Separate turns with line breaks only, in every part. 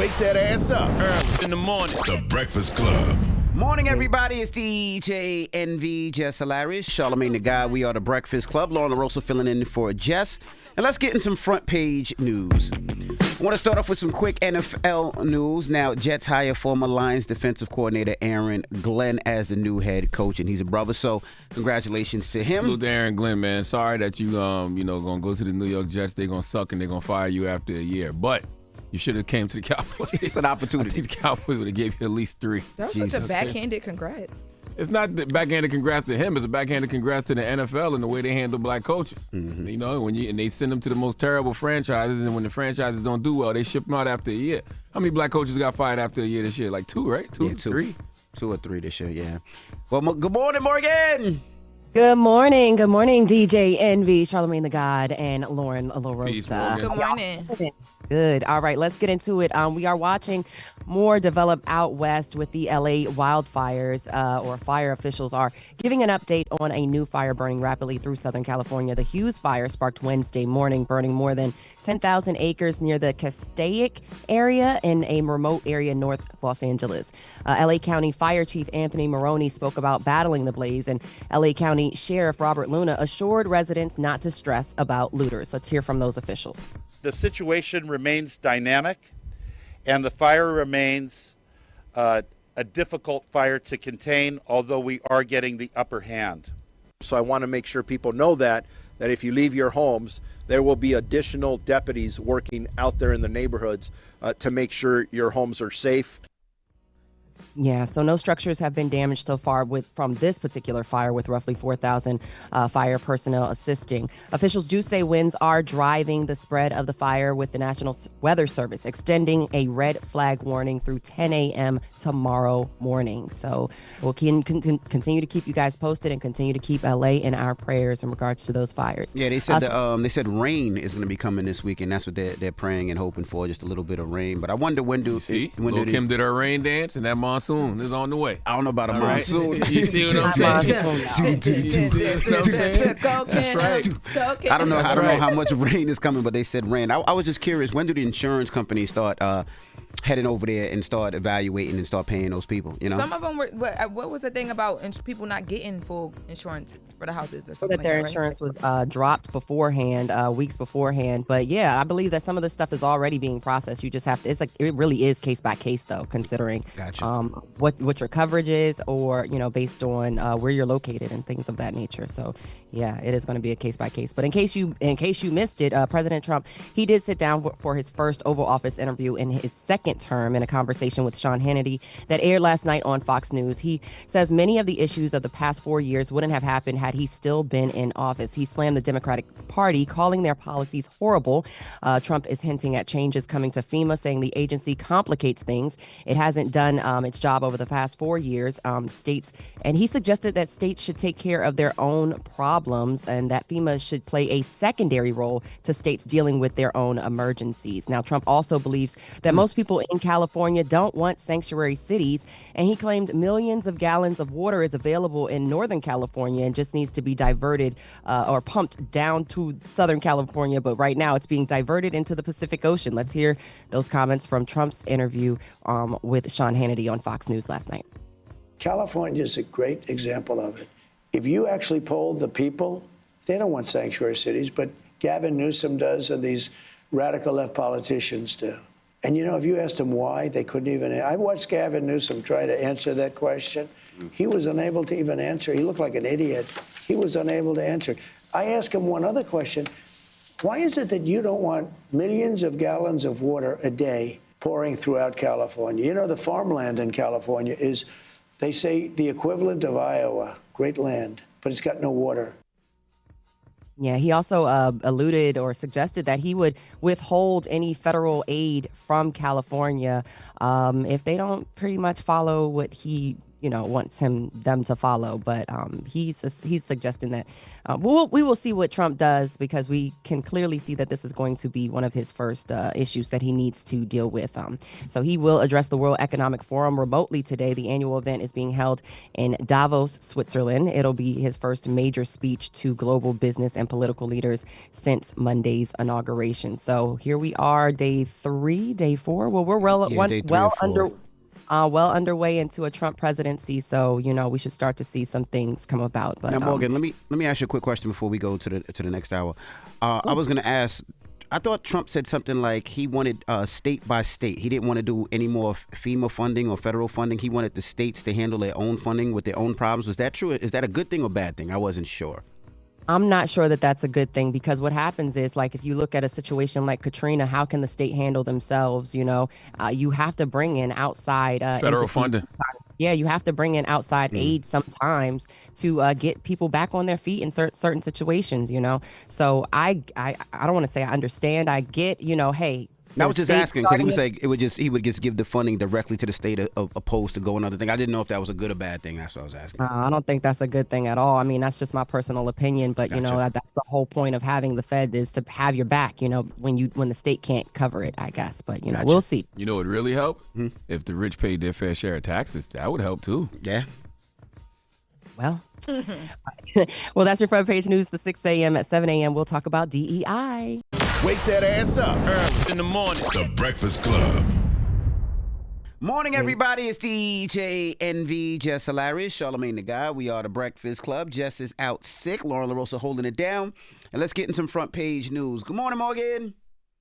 Wake that ass up.
Early in the morning.
The Breakfast Club.
Morning, everybody. It's DJ NV, Jess Hilarious, Charlamagne the Guy. We are the Breakfast Club. Lauren LaRosa filling in for Jess. And let's get in some front page news. I want to start off with some quick NFL news. Now, Jets hire former Lions defensive coordinator Aaron Glenn as the new head coach, and he's a brother, so congratulations to him.
Salute to Aaron Glenn, man. Sorry that you gonna go to the New York Jets. They're gonna suck and they're gonna fire you after a year, but you should have came to the Cowboys.
It's an opportunity.
I think the Cowboys would have gave you at least 3.
That was such a backhanded congrats.
It's not the backhanded congrats to him. It's a backhanded congrats to the NFL and the way they handle black coaches. Mm-hmm. You know, and they send them to the most terrible franchises, and when the franchises don't do well, they ship them out after a year. How many black coaches got fired after a year this year? Like 2, right? 2, 3?
2 or 3 this year, yeah. Well, good morning, Morgan.
Good morning, DJ Envy, Charlamagne the God, and Lauren LaRosa.
Peace, Morgan.
Good morning.
Good. All right, let's get into it. We are watching more develop out west with the LA wildfires, or fire officials are giving an update on a new fire burning rapidly through Southern California. The Hughes fire sparked Wednesday morning, burning more than 10,000 acres near the Castaic area in a remote area north Los Angeles. LA County Fire Chief Anthony Maroney spoke about battling the blaze, and LA County Sheriff Robert Luna assured residents not to stress about looters. Let's hear from those officials.
The situation remains dynamic, and the fire remains a difficult fire to contain, although we are getting the upper hand.
So I want to make sure people know that if you leave your homes, there will be additional deputies working out there in the neighborhoods to make sure your homes are safe.
Yeah, so no structures have been damaged so far from this particular fire, with roughly 4,000 fire personnel assisting. Officials do say winds are driving the spread of the fire, with the National Weather Service extending a red flag warning through 10 a.m. tomorrow morning. So we'll continue to keep you guys posted and continue to keep LA in our prayers in regards to those fires.
Yeah, they said rain is going to be coming this weekend. That's what they're praying and hoping for, just a little bit of rain. But I wonder when
Kim did her rain dance, and that monsoon is on the way.
I don't know about a monsoon.
You see what I'm saying?
That's right.
I don't know how much rain is coming, but they said rain. I was just curious, when do the insurance companies start heading over there and start evaluating and start paying those people? You know,
some of them were. What was the thing about people not getting full insurance for the houses or something?
That their insurance was dropped beforehand, weeks beforehand. But yeah, I believe that some of this stuff is already being processed. You just have to. It really is case by case though, considering what your coverage is, or based on where you're located and things of that nature. So yeah, it is going to be a case by case. But in case you missed it, President Trump, he did sit down for his first Oval Office interview in his second term, in a conversation with Sean Hannity that aired last night on Fox News. He says many of the issues of the past 4 years wouldn't have happened had he still been in office. He slammed the Democratic Party, calling their policies horrible. Trump is hinting at changes coming to FEMA, saying the agency complicates things. It hasn't done its job over the past 4 years. And he suggested that states should take care of their own problems, and that FEMA should play a secondary role to states dealing with their own emergencies. Now, Trump also believes that most people in California don't want sanctuary cities, and he claimed millions of gallons of water is available in Northern California and just needs to be diverted or pumped down to Southern California. But right now it's being diverted into the Pacific Ocean. Let's hear those comments from Trump's interview with Sean Hannity on Fox News last night.
California is a great example of it. If you actually polled the people, they don't want sanctuary cities, but Gavin Newsom does, and these radical left politicians do. And if you asked them why, they couldn't even. I watched Gavin Newsom try to answer that question. He was unable to even answer. He looked like an idiot. He was unable to answer. I asked him one other question. Why is it that you don't want millions of gallons of water a day pouring throughout California? The farmland in California is, they say, the equivalent of Iowa, great land, but it's got no water.
Yeah, he also alluded or suggested that he would withhold any federal aid from California if they don't pretty much follow what he wants them to follow. But he's suggesting that we will see what Trump does, because we can clearly see that this is going to be one of his first issues that he needs to deal with. So he will address the World Economic Forum remotely today. The annual event is being held in Davos, Switzerland. It'll be his first major speech to global business and political leaders since Monday's inauguration. So here we are, day 4. Well, we're well underway into a Trump presidency, so we should start to see some things come about. But
now, Morgan, let me ask you a quick question before we go to the next hour. I was going to ask. I thought Trump said something like he wanted state by state. He didn't want to do any more FEMA funding or federal funding. He wanted the states to handle their own funding with their own problems. Was that true? Is that a good thing or bad thing? I wasn't sure.
I'm not sure that that's a good thing, because what happens is, like, if you look at a situation like Katrina, how can the state handle themselves? You have to bring in outside
federal funding.
Yeah, you have to bring in outside aid sometimes to get people back on their feet in certain situations. So I don't want to say I understand. I get, hey.
I was just asking because he was saying he would just give the funding directly to the state opposed to go another thing. I didn't know if that was a good or bad thing. That's what I was asking.
I don't think that's a good thing at all. I mean, that's just my personal opinion. But
Gotcha.
That's the whole point of having the Fed, is to have your back. When the state can't cover it, I guess. But
Gotcha.
We'll see.
It really help if the rich paid their fair share of taxes. That would help too.
Yeah.
Well, well, that's your front page news for 6 a.m. At 7 a.m., we'll talk about DEI.
Wake that ass up.
Early in the morning.
The Breakfast Club.
Morning, everybody. It's DJ NV, Jess Hilarious, Charlamagne the Guy. We are the Breakfast Club. Jess is out sick. Lauren LaRosa holding it down. And let's get in some front page news. Good morning, Morgan.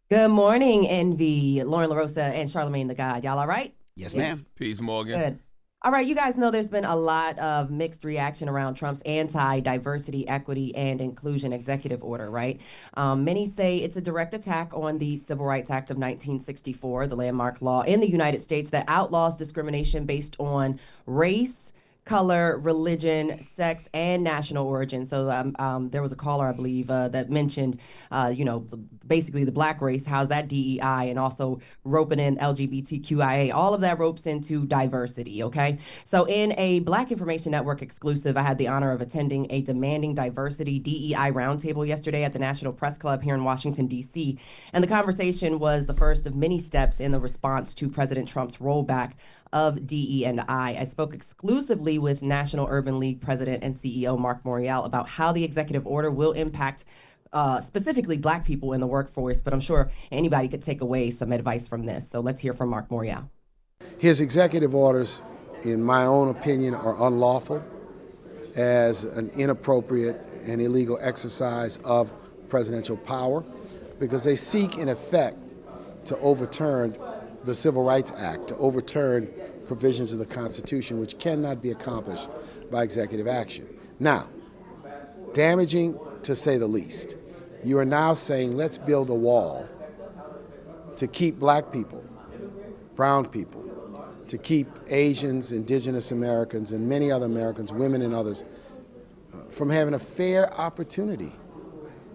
Good morning, NV. Lauren LaRosa and Charlamagne the Guy. Y'all all right?
Yes, ma'am.
Peace, Morgan.
Good. All right, you guys know there's been a lot of mixed reaction around Trump's anti-diversity, equity, and inclusion executive order, right? Many say it's a direct attack on the Civil Rights Act of 1964, the landmark law in the United States that outlaws discrimination based on race, color, religion, sex, and national origin. So there was a caller, I believe, that mentioned, basically the black race, how's that DEI, and also roping in LGBTQIA. All of that ropes into diversity, okay? So in a Black Information Network exclusive, I had the honor of attending a Demanding Diversity DEI roundtable yesterday at the National Press Club here in Washington, D.C. And the conversation was the first of many steps in the response to President Trump's rollback of DE&I. I spoke exclusively with National Urban League President and CEO Mark Morial about how the executive order will impact specifically Black people in the workforce, but I'm sure anybody could take away some advice from this. So let's hear from Mark Morial.
His executive orders, in my own opinion, are unlawful as an inappropriate and illegal exercise of presidential power, because they seek, in effect, to overturn the Civil Rights Act, to overturn provisions of the Constitution, which cannot be accomplished by executive action. Now, damaging to say the least. You are now saying, let's build a wall to keep Black people, brown people, to keep Asians, Indigenous Americans, and many other Americans, women and others, from having a fair opportunity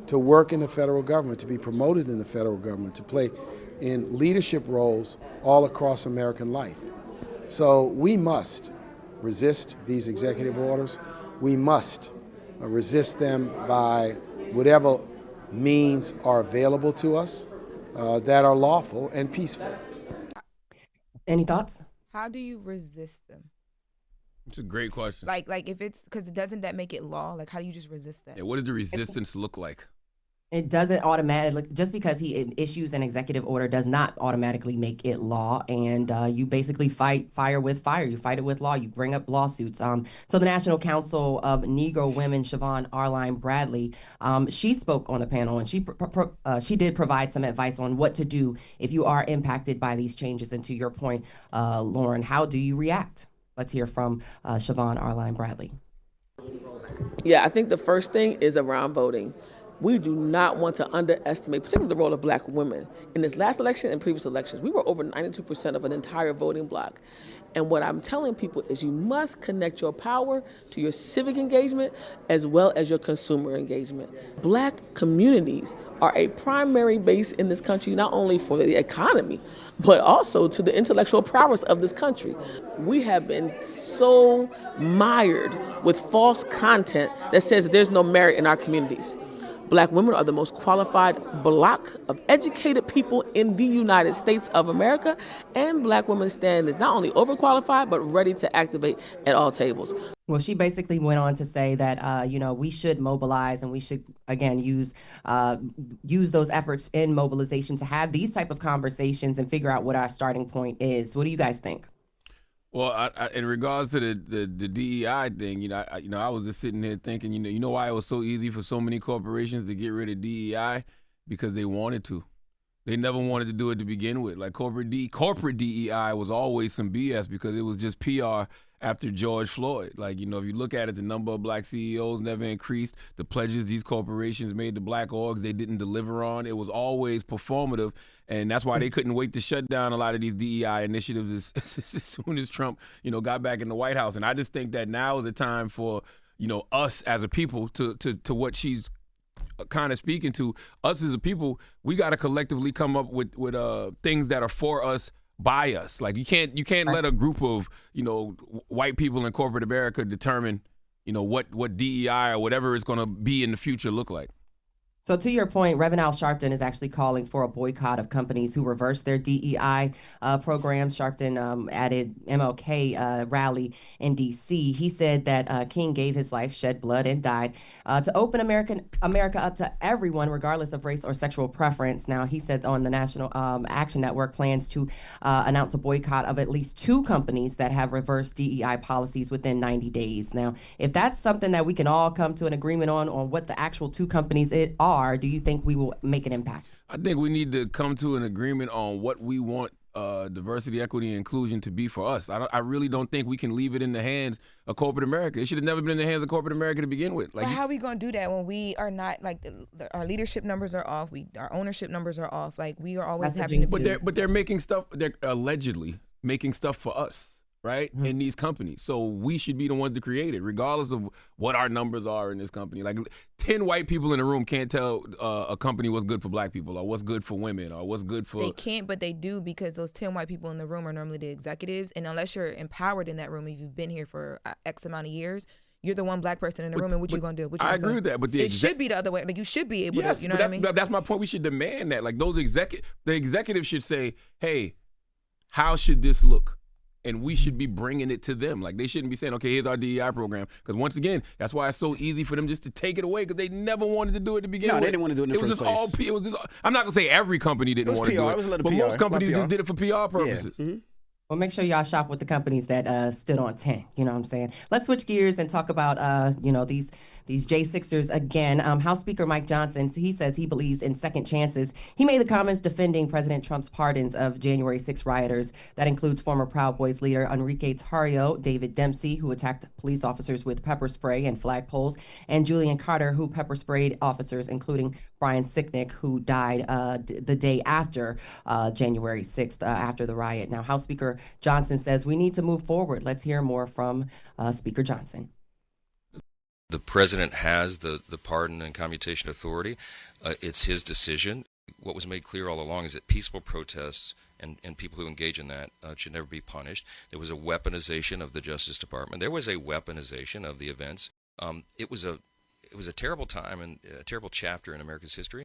to work in the federal government, to be promoted in the federal government, to play in leadership roles all across American life. So we must resist these executive orders. We must resist them by whatever means are available to us that are lawful and peaceful.
Any thoughts?
How do you resist them?
It's a great question.
Like if it's, because doesn't that make it law? Like, how do you just resist that?
Yeah, what does the resistance look like?
It doesn't automatically, just because he issues an executive order does not automatically make it law. And you basically fight fire with fire. You fight it with law. You bring up lawsuits. So the National Council of Negro Women, Siobhan Arline Bradley, she spoke on a panel, and she did provide some advice on what to do if you are impacted by these changes. And to your point, Lauren, how do you react? Let's hear from Siobhan Arline Bradley.
Yeah, I think the first thing is around voting.
we do not want to underestimate, particularly the role of black women. In this last election and previous elections, we were over 92% of an entire voting bloc. And what I'm telling people is you must connect your power to your civic engagement as well as your consumer engagement. Black communities are a primary base in this country, not only for the economy, but also to the intellectual prowess of this country. We have been so mired with false content that says that there's no merit in our communities. Black women are the most qualified block of educated people in the United States of America, and black women stand as not only overqualified, but ready to activate at all tables.
Well, she basically went on to say that, we should mobilize and we should, again, use those efforts in mobilization to have these type of conversations and figure out what our starting point is. What do you guys think?
Well, I, in regards to the DEI thing, I was just sitting there thinking, you know why it was so easy for so many corporations to get rid of DEI? Because they wanted to. They never wanted to do it to begin with. Like corporate DEI was always some BS because it was just PR after George Floyd. Like, if you look at it, the number of black CEOs never increased. The pledges these corporations made to black orgs, they didn't deliver on. It was always performative. And that's why they couldn't wait to shut down a lot of these DEI initiatives as soon as Trump, got back in the White House. And I just think that now is the time for, us as a people to what she's kind of speaking to. Us as a people, we got to collectively come up with things that are for us, by us. Like you can't let a group of, white people in corporate America determine, what DEI or whatever it's going to be in the future look like.
So to your point, Reverend Al Sharpton is actually calling for a boycott of companies who reverse their DEI programs. Sharpton added MLK rally in D.C. He said that King gave his life, shed blood, and died to open America up to everyone, regardless of race or sexual preference. Now, he said on the National Action Network plans to announce a boycott of at least 2 companies that have reversed DEI policies within 90 days. Now, if that's something that we can all come to an agreement on what the actual 2 companies are, do you think we will make an impact?
I think we need to come to an agreement on what we want diversity, equity, and inclusion to be for us. I really don't think we can leave it in the hands of corporate America. It should have never been in the hands of corporate America to begin with.
But how are we going to do that when we are not, our leadership numbers are off, our ownership numbers are off, we are always having to
But they're making stuff, they're allegedly making stuff for us. Right? Mm-hmm. In these companies. So we should be the ones to create it, regardless of what our numbers are in this company. Like 10 white people in a room can't tell a company what's good for black people or what's good for women or what's good for...
They can't, but they do, because those 10 white people in the room are normally the executives. And unless you're empowered in that room, if you've been here for X amount of years, you're the one black person in the room, and what you gonna do?
I agree with that, but
it should be the other way. Like you should be able to, what I mean?
That's my point. We should demand that. Like the executives should say, hey, how should this look? And we should be bringing it to them. Like they shouldn't be saying, okay, here's our DEI program. Because once again, that's why it's so easy for them just to take it away, because they never wanted to do it to begin with.
No, they didn't want to do it in the first place.
I'm not going to say every company didn't want to do it, but most companies just did it for PR purposes.
Yeah. Mm-hmm.
Well, make sure y'all shop with the companies that stood on 10. You know what I'm saying? Let's switch gears and talk about, these J6ers again. House Speaker Mike Johnson, he says he believes in second chances. He made the comments defending President Trump's pardons of January 6 rioters. That includes former Proud Boys leader Enrique Tarrio, David Dempsey, who attacked police officers with pepper spray and flagpoles, and Julian Carter, who pepper sprayed officers, including Brian Sicknick, who died the day after January 6th, after the riot. Now, House Speaker Johnson says we need to move forward. Let's hear more from Speaker Johnson.
The president has the pardon and commutation authority. It's his decision. What was made clear all along is that peaceful protests and people who engage in that should never be punished. There was a weaponization of the Justice Department. There was a weaponization of the events. It was a terrible time and a terrible chapter in America's history.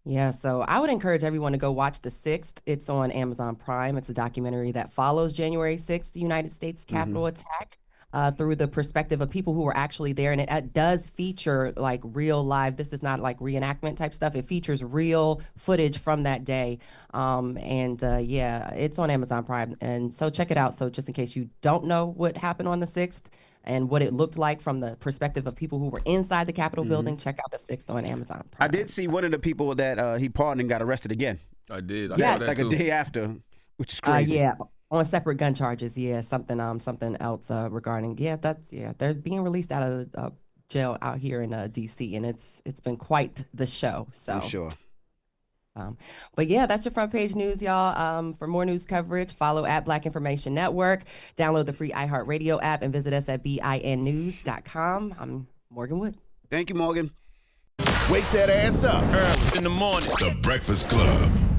Yeah, so I would encourage everyone to go watch The Sixth. It's on Amazon Prime. It's a documentary that follows January 6th, the United States Capitol attack. Through the perspective of people who were actually there. And it does feature like real live, this is not like reenactment type stuff. It features real footage from that day. It's on Amazon Prime. And so check it out. So just in case you don't know what happened on the 6th and what it looked like from the perspective of people who were inside the Capitol building, check out The 6th on Amazon Prime.
I did see one of the people that he pardoned got arrested again.
I did.
Yes, like a day after, which is crazy.
On separate gun charges, something else regarding, they're being released out of jail out here in D.C., and it's been quite the show. So
I'm sure.
But yeah, that's your front page news, y'all. For more news coverage, follow at Black Information Network, download the free iHeartRadio app, and visit us at binnews.com. I'm Morgan Wood.
Thank you, Morgan.
Wake that ass up.
Early in the morning.
The Breakfast Club.